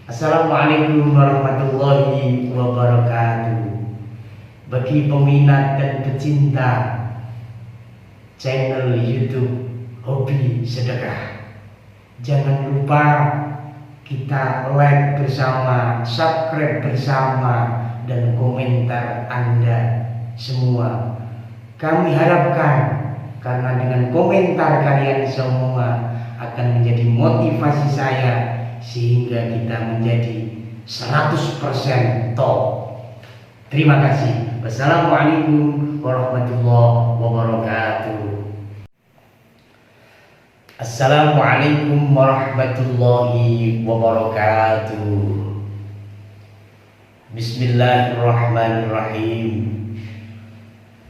Assalamualaikum warahmatullahi wabarakatuh. Bagi peminat dan pecinta channel YouTube Hobi Sedekah, jangan lupa kita like bersama, subscribe bersama, dan komentar Anda semua. Kami harapkan karena dengan komentar kalian semua akan menjadi motivasi saya sehingga kita menjadi 100% top. Terima kasih. Wassalamualaikum warahmatullahi wabarakatuh. Assalamualaikum warahmatullahi wabarakatuh. Bismillahirrahmanirrahim.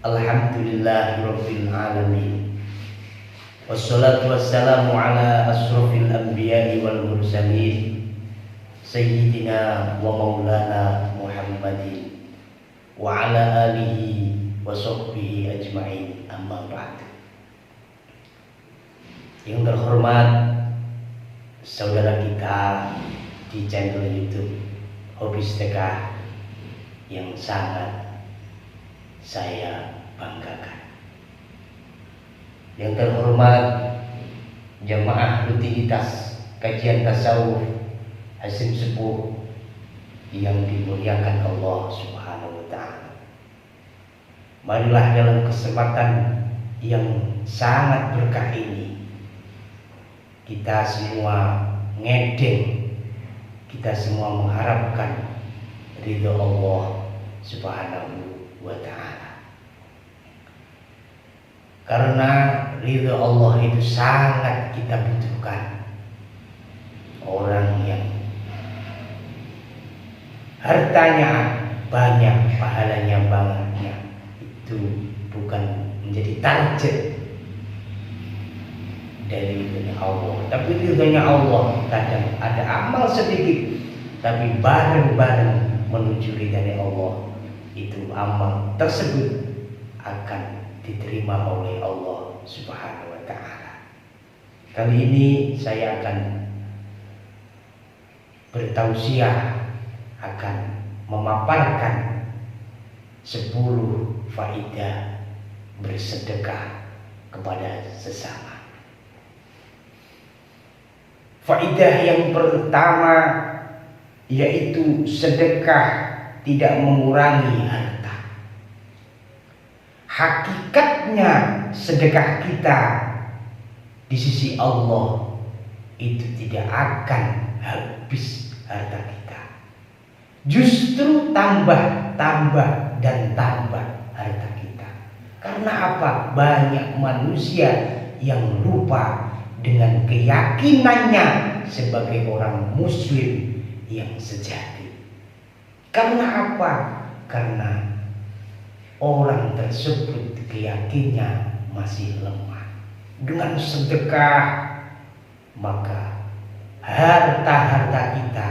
Alhamdulillahirabbil alamin. Wassalatu wassalamu ala asrofil anbiya'i wal mursalin Sayyidina wa maulana Muhammadin wa ala alihi wa sahbihi ajma'in, amma ba'd. Yang terhormat saudara kita di channel YouTube Hobi Sedekah yang sangat saya banggakan. Yang terhormat jamaah rutinitas kajian tasawuf Hasim Sepuh yang dimuliakan Allah Subhanahu wa Ta'ala. Marilah dalam kesempatan yang sangat berkah ini kita semua ngedeng, kita semua mengharapkan ridho Allah Subhanahu wa Ta'ala. Karena ridho Allah itu sangat kita butuhkan. Orang yang hartanya banyak, pahalanya banyak, itu bukan menjadi target dari ridhonya Allah. Tapi ridhonya Allah kadang ada amal sedikit, tapi bareng-bareng menuju ridhonya Allah, itu amal tersebut akan diterima oleh Allah Subhanahu wa Ta'ala. Kali ini saya akan bertausiah, akan memaparkan 10 faidah bersedekah kepada sesama. Faidah yang pertama yaitu sedekah tidak mengurangi harta. Hakikatnya sedekah kita di sisi Allah itu tidak akan habis harta kita. Justru tambah dan tambah harta kita. Karena apa? Banyak manusia yang lupa dengan keyakinannya sebagai orang muslim yang sejati. Karena apa? Karena orang tersebut keyakinannya masih lemah. Dengan sedekah maka harta-harta kita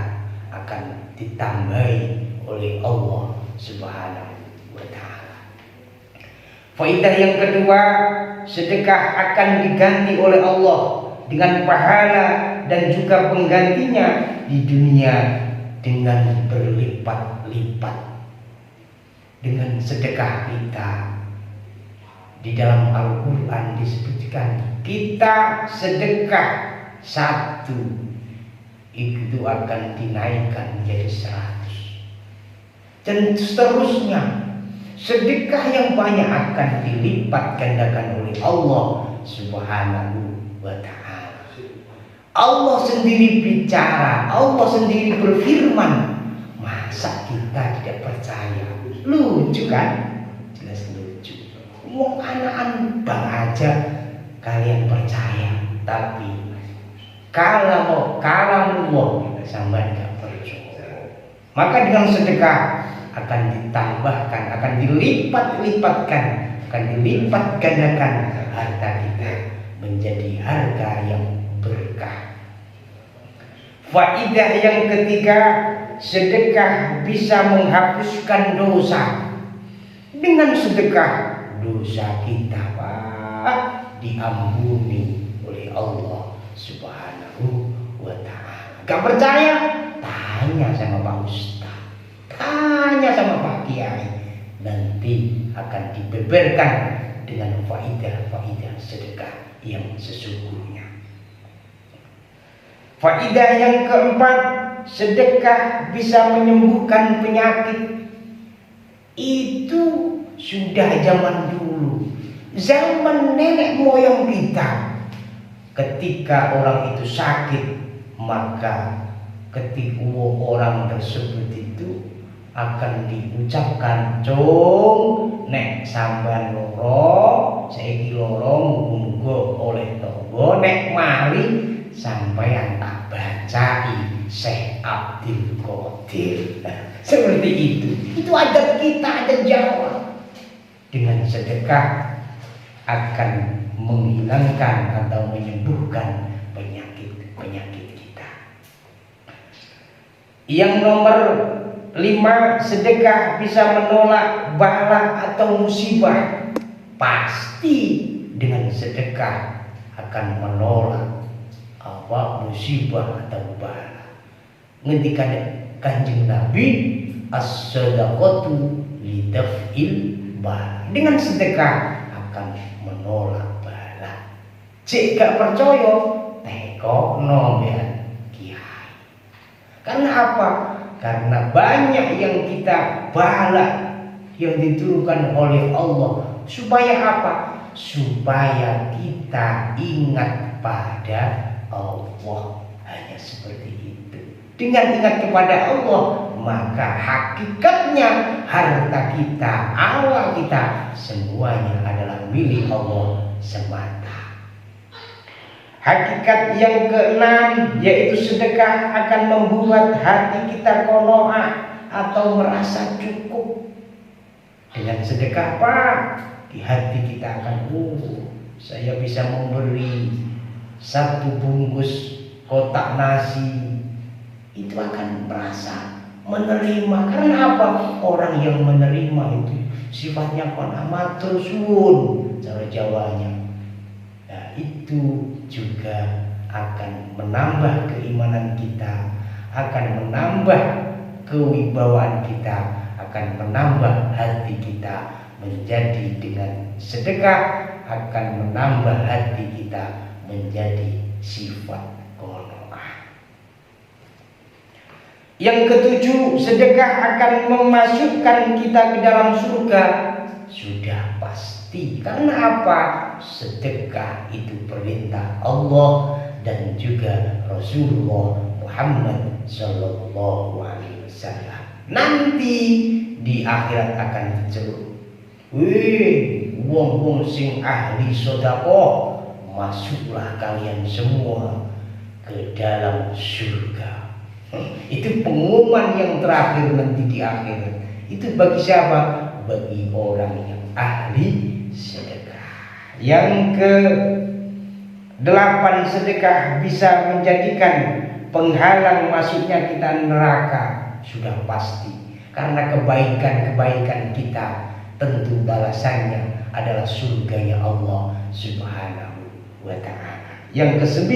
akan ditambahi oleh Allah Subhanahu wa Ta'ala. Faidah yang kedua, sedekah akan diganti oleh Allah dengan pahala dan juga penggantinya di dunia dengan berlipat-lipat. Dengan sedekah kita, di dalam Al-Quran disebutkan kita sedekah 1 itu akan dinaikkan menjadi 100, dan seterusnya. Sedekah yang banyak akan dilipat gandakan oleh Allah Subhanahu wa Ta'ala. Allah sendiri bicara, Allah sendiri berfirman. Masa kita tidak percaya? Lucu kan? Jelas lucu. Mau anak-anak bang aja kalian percaya, tapi kalau Allah sama tidak percaya. Maka dengan sedekah akan ditambahkan, akan dilipat-lipatkan, akan dilipat gandakan harta kita menjadi harta yang berkah. Faidah yang ketiga, sedekah bisa menghapuskan dosa. Dengan sedekah dosa kita Pak diampuni oleh Allah Subhanahu wa ta'ala. Gak percaya? Tanya sama Pak Ustaz, tanya sama Pak Kiai, nanti akan dibeberkan dengan faidah-faidah sedekah yang sesungguhnya. Faidah yang keempat, sedekah bisa menyembuhkan penyakit. Itu sudah zaman dulu, zaman nenek moyang kita. Ketika orang itu sakit, maka ketika orang tersebut itu akan diucapkan, "Cung, nek sampean loro, saiki loro muga oleh tangga, nek mari sampean tak bacai Syekh Abdul Qadir." Seperti itu. Itu adat kita, adat Jawa. Dengan sedekah akan menghilangkan atau menyembuhkan penyakit-penyakit kita. Yang nomor 5, sedekah bisa menolak bala atau musibah. Pasti dengan sedekah akan menolak musibah atau bala. Ngendikan Kanjeng Nabi, as-sadaqatu lidaf'il bala. Dengan sedekah akan menolak bala. Cek gak percaya, tekono ya kiai. Karena apa? Karena banyak yang kita bala yang diturunkan oleh Allah. Supaya apa? Supaya kita ingat pada Allah. Hanya seperti itu. Dengan ingat kepada Allah, maka hakikatnya harta kita, awal kita, semuanya adalah milik Allah semata. Hakikat yang keenam, yaitu sedekah akan membuat hati kita qanaah atau merasa cukup. Dengan sedekah Pak, di hati kita akan, saya bisa memberi 1 bungkus kotak nasi, itu akan merasa menerima. Karena apa? Orang yang menerima itu sifatnya matur suwun, cara Jawanya. Nah, itu juga akan menambah keimanan kita, akan menambah kewibawaan kita, akan menambah hati kita menjadi, dengan sedekah akan menambah hati kita menjadi sifat qanaah. Yang ketujuh, sedekah akan memasukkan kita ke dalam surga. Sudah pasti. Karena apa? Sedekah itu perintah Allah dan juga Rasulullah Muhammad sallallahu alaihi wasallam. Nanti di akhirat akan diceluk. Wong-wong sing ahli sedekah, masuklah kalian semua ke dalam surga. Itu pengumuman yang terakhir nanti di akhirat. Itu bagi siapa? Bagi orang yang ahli sedekah. Yang ke-8, sedekah bisa menjadikan penghalang masuknya kita neraka. Sudah pasti. Karena kebaikan-kebaikan kita tentu balasannya adalah surganya Allah Subhanahu wa ta'ala. Yang ke-9,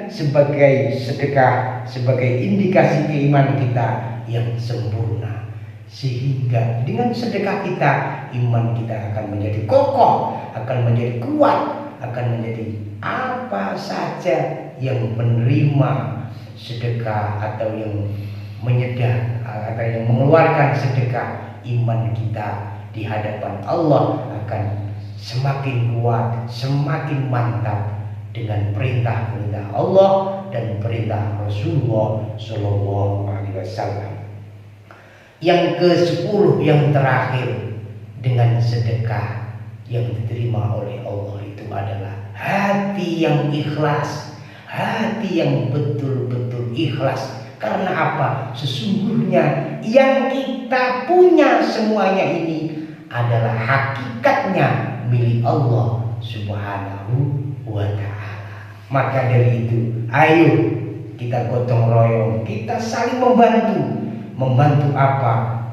sebagai sedekah, sebagai indikasi keimanan kita yang sempurna. Sehingga dengan sedekah kita, iman kita akan menjadi kokoh, akan menjadi kuat, akan menjadi apa saja yang menerima sedekah atau yang menyedekah atau yang mengeluarkan sedekah, iman kita di hadapan Allah akan semakin kuat, semakin mantap dengan perintah-perintah Allah dan perintah Rasulullah Shallallahu Alaihi Wasallam. Yang ke-10, yang terakhir, dengan sedekah yang diterima oleh Allah itu adalah hati yang ikhlas, hati yang betul-betul ikhlas. Karena apa? Sesungguhnya yang kita punya semuanya ini adalah hakikatnya milik Allah Subhanahu wa ta'ala. Maka dari itu, ayo kita gotong royong, kita saling membantu. Membantu apa?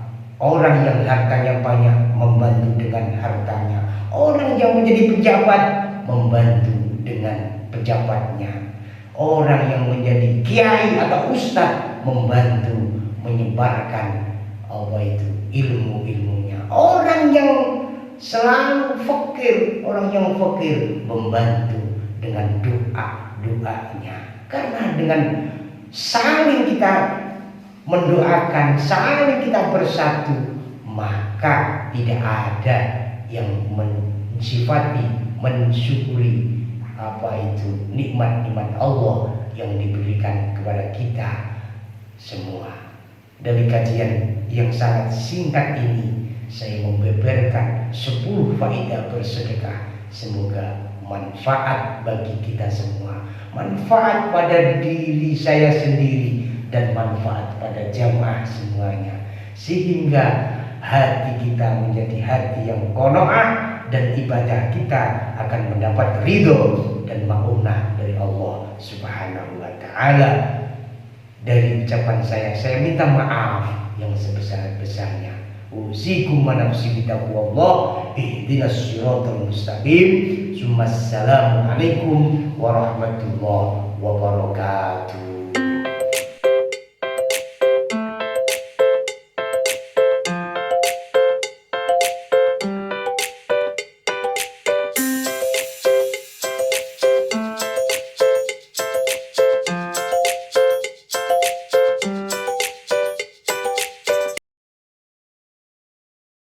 Orang yang hartanya banyak membantu dengan hartanya. Orang yang menjadi pejabat membantu dengan pejabatnya. Orang yang menjadi kiai atau ustadz membantu menyebarkan ilmu-ilmunya. Orang yang selalu fakir, orang yang fakir membantu dengan doa-doanya. Karena dengan saling kita mendoakan, saling kita bersatu, maka tidak ada yang mensifati, mensyukuri nikmat-nikmat Allah yang diberikan kepada kita semua. Dari kajian yang sangat singkat ini, saya membeberkan 10 faedah bersedekah. Semoga manfaat bagi kita semua, manfaat pada diri saya sendiri dan manfaat pada jamaah semuanya, sehingga hati kita menjadi hati yang qanaah dan ibadah kita akan mendapat ridho dan maunah dari Allah Subhanahu wa taala. Dari ucapan saya minta maaf yang sebesar-besarnya. Usikum wa nafsi bitaqwallah, ihdinas siratal mustaqim. Assalamualaikum warahmatullahi wabarakatuh.